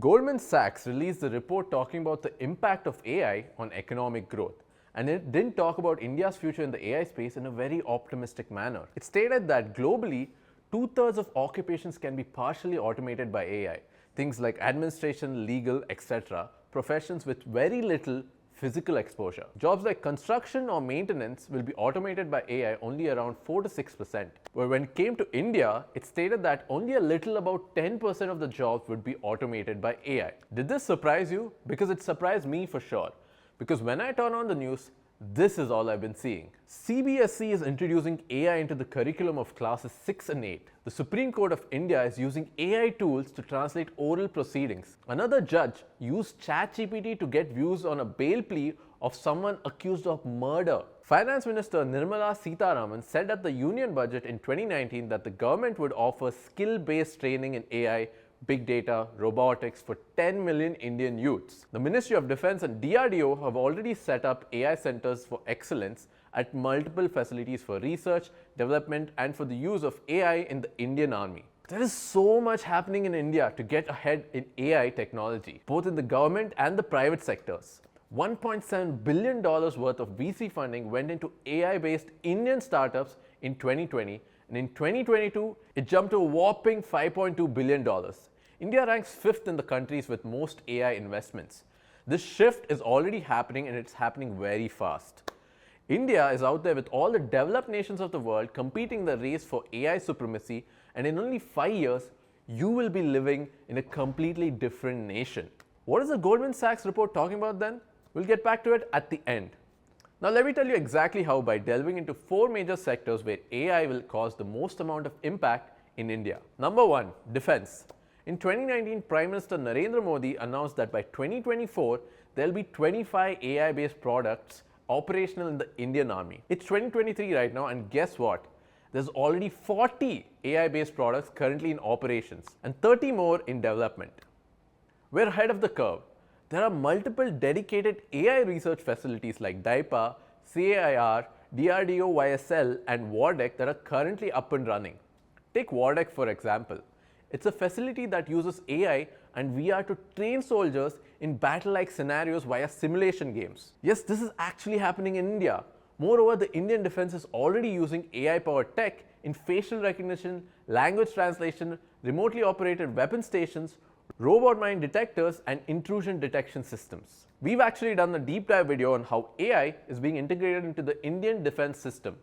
Goldman Sachs released a report talking about the impact of AI on economic growth. And it didn't talk about India's future in the AI space in a very optimistic manner. It stated that globally, 2/3 of occupations can be partially automated by AI. Things like administration, legal, etc. Professions with very little physical exposure. Jobs like construction or maintenance will be automated by AI only around 4 to 6%. But when it came to India, it stated that only a little about 10% of the jobs would be automated by AI. Did this surprise you? Because it surprised me for sure. Because when I turn on the news, this is all I've been seeing. CBSE is introducing AI into the curriculum of classes 6 and 8. The Supreme Court of India is using AI tools to translate oral proceedings. Another judge used ChatGPT to get views on a bail plea of someone accused of murder. Finance Minister Nirmala Sitharaman said at the Union Budget in 2019 that the government would offer skill-based training in AI, big data, robotics for 10 million Indian youths. The Ministry of Defense and DRDO have already set up AI centers for excellence at multiple facilities for research, development, and for the use of AI in the Indian Army. There is so much happening in India to get ahead in AI technology, both in the government and the private sectors. $1.7 billion worth of VC funding went into AI-based Indian startups in 2020, and in 2022, it jumped to a whopping $5.2 billion. India ranks 5th in the countries with most AI investments. This shift is already happening, and it's happening very fast. India is out there with all the developed nations of the world competing in the race for AI supremacy, and in only 5 years, you will be living in a completely different nation. What is the Goldman Sachs report talking about then? We'll get back to it at the end. Now let me tell you exactly how by delving into 4 major sectors where AI will cause the most amount of impact in India. Number 1, defense. In 2019, Prime Minister Narendra Modi announced that by 2024, there will be 25 AI-based products operational in the Indian Army. It's 2023 right now, and guess what? There's already 40 AI-based products currently in operations and 30 more in development. We're ahead of the curve. There are multiple dedicated AI research facilities like DIPA, CAIR, DRDO YSL, and WARDEC that are currently up and running. Take WARDEC for example. It's a facility that uses AI and VR to train soldiers in battle-like scenarios via simulation games. Yes, this is actually happening in India. Moreover, the Indian defense is already using AI-powered tech in facial recognition, language translation, remotely operated weapon stations, robot mine detectors, and intrusion detection systems. We've actually done a deep dive video on how AI is being integrated into the Indian defense system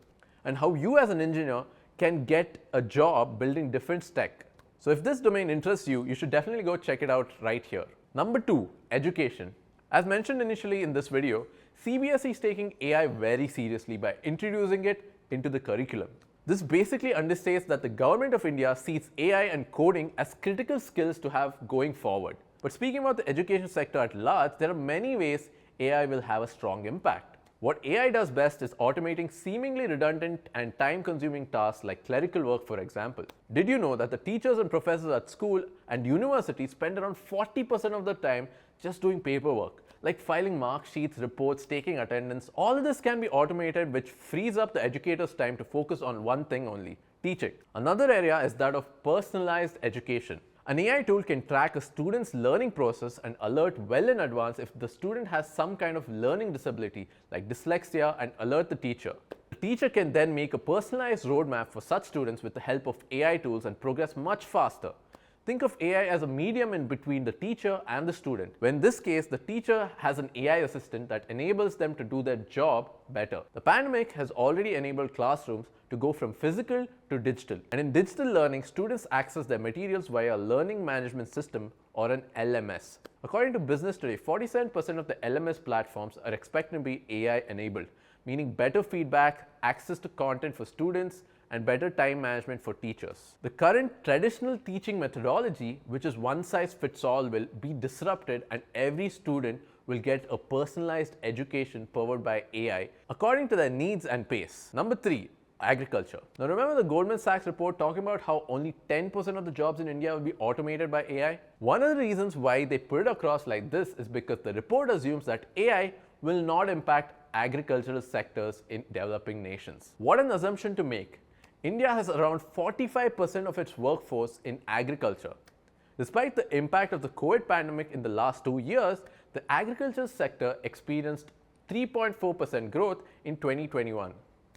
and how you as an engineer can get a job building defense tech. So if this domain interests you, you should definitely go check it out right here. Number 2, education. As mentioned initially in this video, CBSE is taking AI very seriously by introducing it into the curriculum. This basically understates that the government of India sees AI and coding as critical skills to have going forward. But speaking about the education sector at large, there are many ways AI will have a strong impact. What AI does best is automating seemingly redundant and time-consuming tasks like clerical work, for example. Did you know that the teachers and professors at school and universities spend around 40% of their time just doing paperwork, like filing mark sheets, reports, taking attendance? All of this can be automated, which frees up the educator's time to focus on one thing only: teaching. Another area is that of personalized education. An AI tool can track a student's learning process and alert well in advance if the student has some kind of learning disability like dyslexia and alert the teacher. The teacher can then make a personalized roadmap for such students with the help of AI tools and progress much faster. Think of AI as a medium in between the teacher and the student. When in this case, the teacher has an AI assistant that enables them to do their job better. The pandemic has already enabled classrooms to go from physical to digital. And in digital learning, students access their materials via a learning management system or an LMS. According to Business Today, 47% of the LMS platforms are expected to be AI enabled, meaning better feedback, access to content for students, and better time management for teachers. The current traditional teaching methodology, which is one size fits all, will be disrupted, and every student will get a personalized education powered by AI according to their needs and pace. Number 3, agriculture. Now remember the Goldman Sachs report talking about how only 10% of the jobs in India will be automated by AI? One of the reasons why they put it across like this is because the report assumes that AI will not impact agricultural sectors in developing nations. What an assumption to make. India has around 45% of its workforce in agriculture. Despite the impact of the COVID pandemic in the last 2 years, the agriculture sector experienced 3.4% growth in 2021.